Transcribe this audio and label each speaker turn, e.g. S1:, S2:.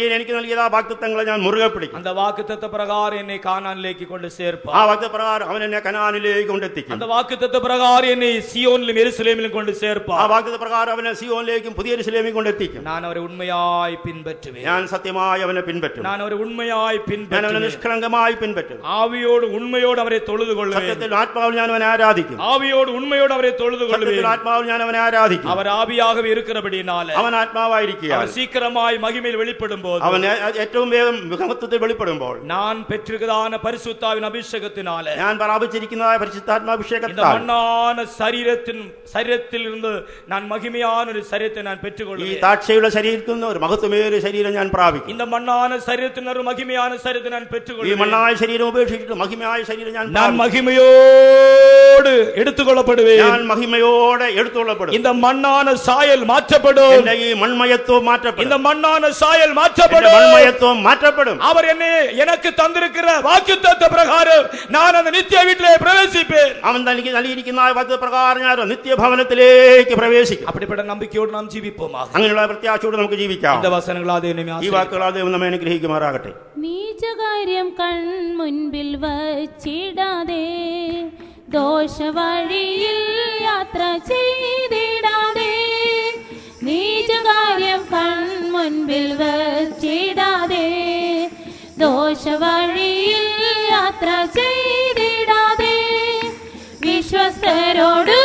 S1: എനിക്ക് നൽകിയ വാഗ്ദത്തങ്ങളെ ഞാൻ മുറുകെ പിടിക്കും.
S2: அந்த வாக்குத்தத்த பிரகாரம் என்னை கானானிലേക്ക് കൊണ്ട് சேர்ப்பார்.
S1: ആ വാഗ്ദത്തപ്രകാരം അവൻ എന്നെ കനാനിലേക്ക് കൊണ്ടെത്തിക്കും.
S2: அந்த வாக்குத்தத்த பிரகாரம் என்னை சியோனிலும் எருசலேமிலும் கொண்டு சேர்ப்பார்.
S1: ആ വാഗ്ദത്തപ്രകാരം അവനെ സിയോനിലേക്കും പുതിയ യെരൂശലേമിലേക്കും കൊണ്ടെത്തിക്കും.
S2: நான் அவரை உண்மையாய் பின்பற்றுவேன்.
S1: ഞാൻ സത്യമായി അവനെ പിൻപറ്റും.
S2: நான் அவரை உண்மையாய்
S1: ഞാൻ അവനെ
S2: பின்பற்றுவேன்.
S1: നിഷ്കളങ്കമായി പിൻപറ്റും.
S2: ஆவியோடு உண்மையோடு அவரை தொழுது கொள்வேன்.
S1: സത്യത്തിൽ ആത്മാവിൽ ഞാൻ അവനെ ആരാധിക്കും.
S2: ஆவியோடு உண்மையோடு அவரை தொழுது
S1: സത്യത്തിൽ
S2: கொள்வேன்.
S1: ആത്മാവിൽ ഞാൻ അവനെ ആരാധിക്കും.
S2: அவர் ஆவியாகவே இருக்கிறபடியால்
S1: അവൻ ആത്മാവായിരിക്കുക.
S2: அவர் சீக்கிரமாய் மகிமையில் வெளிப்படும்போது
S1: അവൻ ഏറ്റവും വേഗം മഹത്വത്തിൽ വെളിപ്പെടുമ്പോൾ
S2: நான் பெற்றிருக்கிறதான பரிசுத்தாவின் அபிஷேகத்தினாலே
S1: ഞാൻ പ്രാപിച്ചിരിക്കുന്നതായ പരിശുദ്ധാത്മാഭിഷേകത്താൽ
S2: இந்த மண்ணான சரீரத்தில் இருந்து நான் மகிமையான ஒரு சரீரத்தை நான்
S1: ഈ
S2: பெற்றுக்கொள்வேன்.
S1: താഴ്ചയുള്ള ശരീരത്തിൽ നിന്ന് ഒരു മഹത്വമേറിയ ശരീരം ഞാൻ പ്രാപിക്കും.
S2: இந்த மண்ணான சரீரத்தின் ஒரு மகிமையான சரீரத்தை நான்
S1: ഈ
S2: பெற்றுக்கொள்வேன்.
S1: മണ്ണായ ശരീരം ഉപേക്ഷിച്ചിട്ട് മഹിമയായ ശരീരം ഞാൻ
S2: மகிமையோடு எடுத்துக்கொள்ளப்படுவேன்.
S1: ഞാൻ മഹിമയോടെ എടുത്തുകൊള്ളപ്പെടും.
S2: இந்த மண்ணான சாயல் மாற்றப்படும்.
S1: എന്റെ ഈ മൺമയത്വം മാറ്റപ്പെടും.
S2: இந்த மண்ணான சாயல் மாற்றப்படும்.
S1: മൺമയത്വം മാറ്റപ്പെടും.
S2: அவர் எனக்கு தந்திருக்கிற வாக்குத்தத்த பிரகாரம் நான் அந்த நித்திய வீட்டிலே பிரவேசிப்பேன்.
S1: അവൻ തനിക്ക് നൽകിയിരിക്കുന്ന വാഗ്ദത്തപ്രകാരം ഞാൻ നിത്യഭവനത്തിലേക്ക് പ്രവേശിക്കും.
S2: அப்படிப்பட்ட நம்பிக்கையோடு நாம் ஜீவிப்போமாக.
S1: അങ്ങനെയുള്ള പ്രത്യാശയോടെ നമുക്ക് ജീവിക്കാം.
S2: இந்த வசனங்களால்
S1: ഈ വാക്കുകളാൽ ദൈവം നമ്മെ അനുഗ്രഹിക്കുമാറാകട്ടെ.
S3: നീചകാര്യം കൺമുൻപിൽ വച്ചിടാതെ ദോഷവഴിയിൽ യാത്ര ചെയ്തിടാതെ നീചകാര്യം കൺമുൻപിൽ വച്ചിടാതെ ദോഷവഴിയിൽ യാത്ര ചെയ്തിടാതെ വിശ്വസ്തരോട്